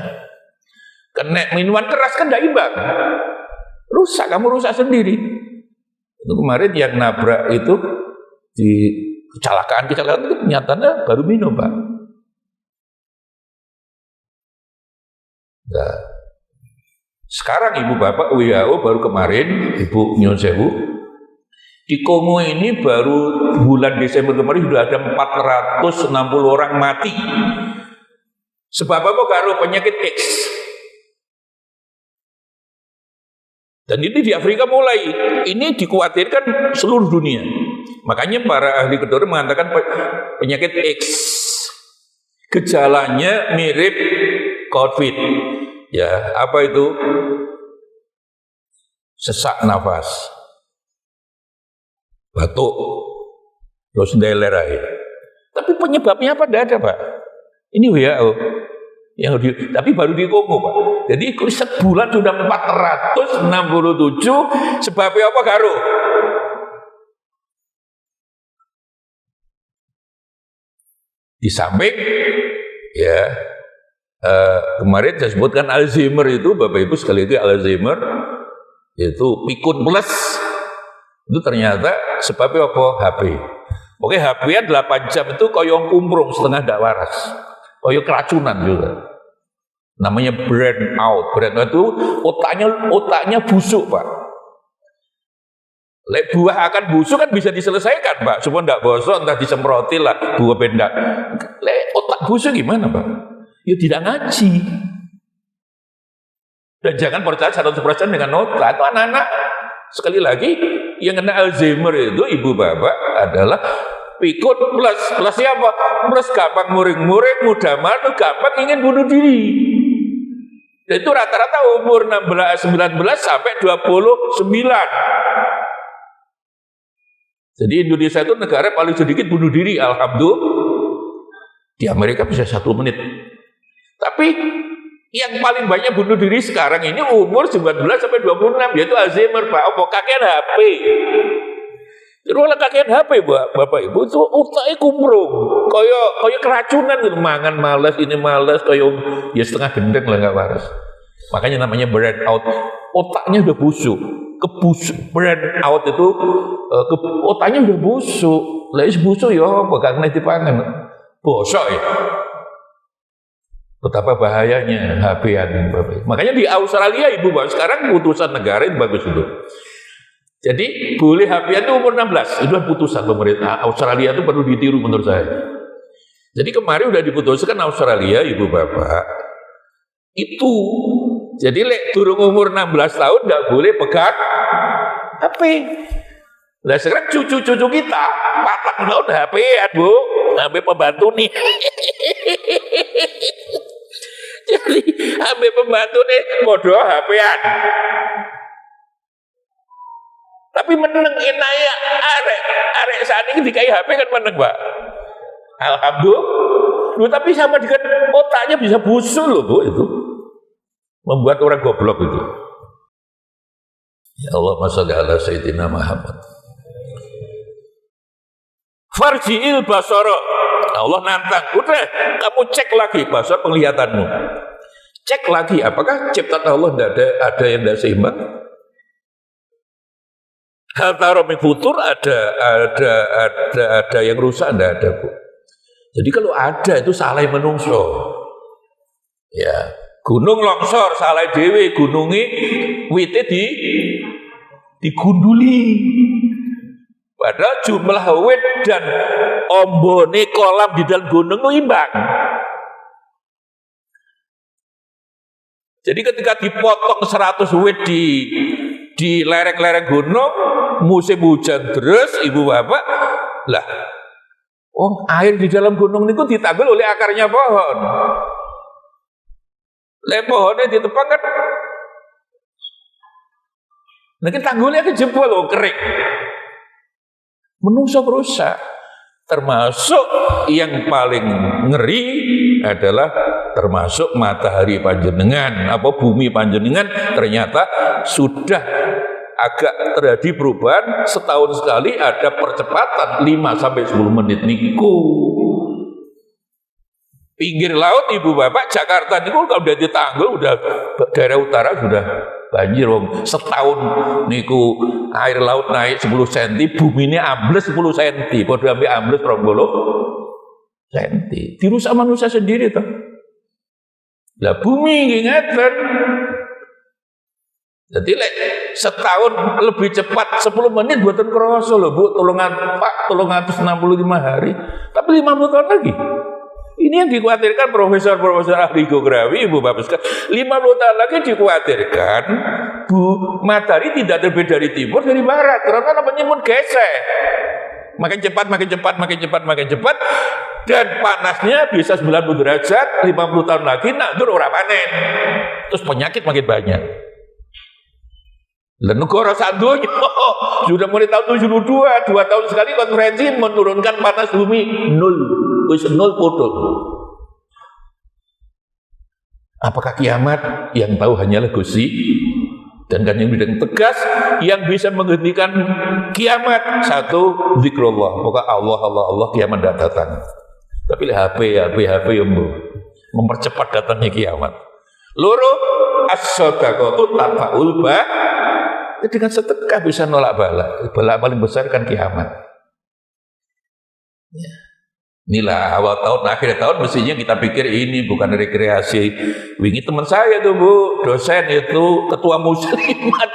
Kena minuman keras kan tidak imbang. Rusak, kamu rusak sendiri. Itu kemarin yang nabrak itu di kecelakaan itu nyatanya baru minum, Pak. Nah, sekarang Ibu Bapak WHO baru kemarin, Ibu Nyun Sewu, di Kongo ini baru bulan Desember kemarin sudah ada 460 orang mati. Sebab apa? Karena penyakit X. Dan ini di Afrika mulai, ini dikhawatirkan seluruh dunia. Makanya para ahli kedokteran mengatakan penyakit X, gejalanya mirip COVID. Ya, apa itu? Sesak nafas, batuk, terus ndeler. Tapi penyebabnya apa? Tidak ada, Pak. Ini WHO. Tapi baru di Kongo, Pak. Jadi sebulan sudah 467. Sebabnya apa, Karo? Di samping ya kemarin saya sebutkan Alzheimer itu, Bapak Ibu sekali lagi, Alzheimer itu pikun plus itu ternyata sebabnya apa? HP. Oke, HP-an 8 jam itu koyong kumprung setengah ndak waras. Koyong keracunan juga. Namanya burn out. Burn out itu otaknya busuk, Pak. Lek buah akan busuk kan bisa diselesaikan, Pak. Supaya ndak bosok, entah disemproti lah buah benda. Lek otak busuk gimana, Pak? Ya tidak ngaji. Dan jangan percaya 100% dengan otak. Itu anak-anak sekali lagi yang kena Alzheimer itu ibu bapak adalah pikun plus siapa? Plus gampang muring-muring, mudah malu, gampang ingin bunuh diri. Dan itu rata-rata umur 19 sampai 29. Jadi Indonesia itu negara paling sedikit bunuh diri, alhamdulillah. Di Amerika bisa 1 menit. Tapi yang paling banyak bunuh diri sekarang ini umur 19 sampai 26, yaitu Alzheimer, Pak. Apa kakean HP? Terus kakean HP, Bapak Ibu, itu otaknya kumprung. Kayak keracunan gitu, mangan malas, ini malas, kayak ya setengah gendeng lah nggak waras. Makanya namanya burn out. Otaknya udah busuk, kebusuk. Burn out itu otaknya udah busuk. Lah is busuk ya apa gak kena dipangan. Bosok ya. Betapa bahayanya HP-an, Bapak. Makanya di Australia Ibu Bapak sekarang putusan negara itu bagus itu. Jadi boleh HP-an itu umur 16, itu putusan pemerintah. Australia itu perlu ditiru menurut saya. Jadi kemarin udah diputuskan Australia Ibu Bapak itu. Jadi lek turun umur 16 tahun enggak boleh pegang HP. Lah sekarang cucu-cucu kita 4 tahun HP-an, Bu. HP pembantu nih. Jadi HP pembantu nih bodoh HP-an. Tapi meneng enaya arek saat ini dikai HP kan meneng, Pak. Alhamdulillah. Loh, tapi sama dengan otaknya bisa busuk loh, Bu, itu. Membuat orang goblok itu. Ya Allah, shalli ala sayyidina Muhammad. Farji'il basara. Allah nantang, udah kamu cek lagi basar penglihatanmu. Cek lagi apakah ciptaan Allah ada yang tidak seimbang? Hal taromi futur ada yang rusak, tidak ada, Bu. Jadi kalau ada itu salah menungso. Ya, gunung longsor salah dewe, gunungi wite digunduli. Padahal jumlah wit dan ombone kolam di dalam gunung itu imbang. Jadi ketika dipotong 100 wit di lereng-lereng gunung, musim hujan terus, Ibu Bapak, lah, air di dalam gunung itu ditanggul oleh akarnya pohon. Lek pohonnya ditebang kan, nanti tanggulnya kejebol loh, kering. Menungso rusak. Termasuk yang paling ngeri adalah termasuk matahari panjenengan, bumi panjenengan ternyata sudah agak terjadi perubahan, setahun sekali ada percepatan 5 sampai 10 menit niku. Pinggir laut Ibu Bapak Jakarta niku kalau udah ditanggul, udah daerah utara sudah banjir, setahun niku air laut naik 10 cm, bumi ini ambles 10 cm, padha ambil ambles 20 cm. Dirusak manusia sendiri toh. Lah bumi ngeten. Jadi setahun lebih cepat 10 menit buatan kroso lho, Bu, 365 hari. Tapi 50 tahun lagi. Ini yang dikhawatirkan profesor-profesor ahli geografi, Ibu Bapak sekalian. 50 tahun lagi dikhawatirkan matahari tidak lebih dari timur dari barat, karena namanya pun gesek. Makin cepat, dan panasnya bisa 90 derajat, 50 tahun lagi nandur ora panen. Terus penyakit makin banyak. Dan negara sandonya sudah mulai tahun 72, 2 tahun sekali konferensi menurunkan panas bumi 0 potol. Apakah kiamat? Yang tahu hanyalah Gusti, dan kan yang bidang tegas yang bisa menghentikan kiamat satu zikrullah. Maka Allah kiamat datang. Tapi HP yang mempercepat datangnya kiamat. Loro as-shadaqatu tadfa'ul ba. Dengan sedekah bisa nolak bala. Bala paling besar kan kiamat. Ya. Inilah awal tahun, akhir tahun mestinya kita pikir ini bukan rekreasi. Wingi teman saya tuh Bu, dosen itu ketua muslimat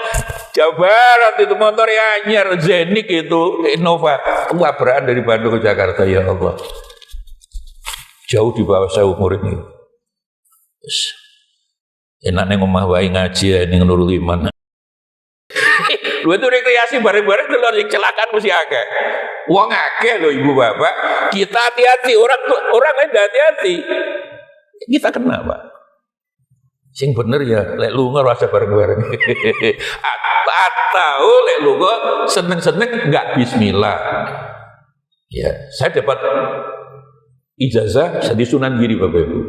Jawa Barat itu motor anyar, Zenik itu Innova, wabrakan dari Bandung ke Jakarta, ya Allah. Jauh di bawah saya umur ini. Enaknya ngomah wae ngaji ini Nurul Iman. Lu itu rekreasi bareng-bareng delok kecelakaan mesti akeh. Wong akeh lho ibu bapak. Kita hati-hati, orang lain hati-hati. Kita kena, Pak. Sing bener ya lek lunga rasa bareng-bareng. Atau lek lunga seneng-seneng enggak bismillah. Ya, saya dapat ijazah saya di Sunan Giri Bapak Ibu.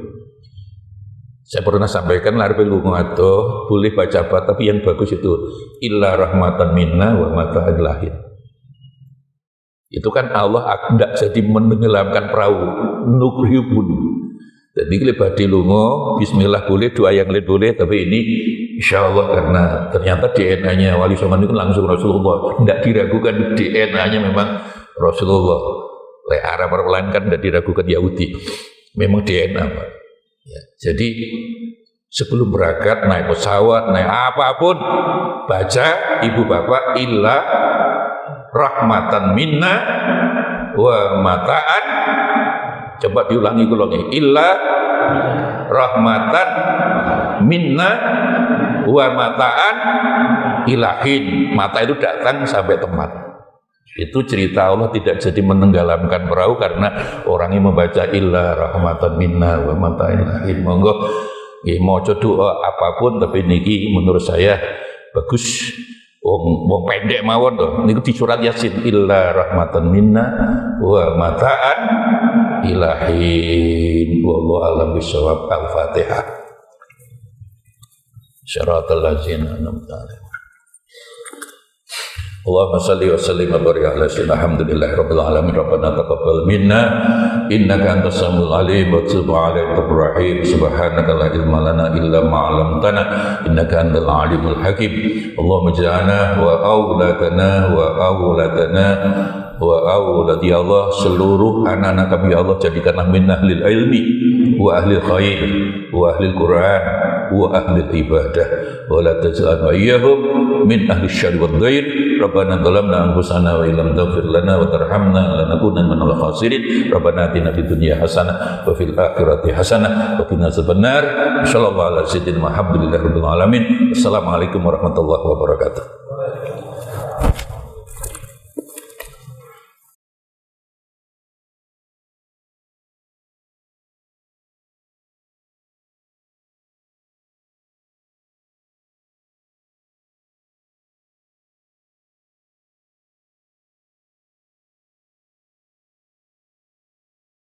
Saya pernah sampaikan larpe lunga atau boleh baca apa, tapi yang bagus itu illa rahmatan minna wa mata'il lahir. Itu kan Allah tidak jadi menenggelamkan perahu nukrihubun. Jadi kalau badhe lunga bismillah boleh, doa yang lain boleh, tapi ini insya Allah karena ternyata DNA-nya Wali Songo itu langsung Rasulullah, tidak diragukan DNA-nya memang Rasulullah. Lek Arab lain kan tidak diragukan Yahudi, memang DNA Pak. Ya, jadi sebelum berangkat naik pesawat, naik apapun, baca ibu bapak illa rahmatan minna wa mata'an. Coba diulangi illa rahmatan minna wa mata'an ilahin. Mata itu datang sampai tempat. Itu cerita Allah tidak jadi menenggelamkan perahu karena orang yang membaca illa rahmatan minna wa mata'an ilahin. Monggo maca doa apapun, tapi niki menurut saya bagus. Wong pendek mawon to. Niku di surat Yasin illa rahmatan minna wa mata'an ilahin. Wallahu a'lam bishawab. Al-Fatihah. Syaratal ladzina an'amta 'alaihim. Allahumma salli wa sallim wa barik ala sayyidina alhamdulillahi rabbil alamin. Rabbana taqabbal minna innaka antas samiul alim wa tub 'alaina ya rahim. Subhanaka la ilma lana illa ma 'allamtana innaka antal alimul hakim. Allahumma ja'alna wa auladana wa aulad ya Allah, seluruh anak-anak kami ya Allah jadikanlah min ahlil ilmi wa ahlil khair wa ahlil Quran wa ahlil ibadah wa la taj'alna iyyahum min ahli syarri wad dhair. Rabbana zalamna anfusana wa illam taghfir lana wa tarhamna lanakunanna minal khasirin. Rabbana atina fid dunya hasanah wa fil akhirati hasanah wa qina adzabannar. Sallallahu ala sayyidina Muhammadin rabbil alamin. Assalamualaikum warahmatullahi wabarakatuh.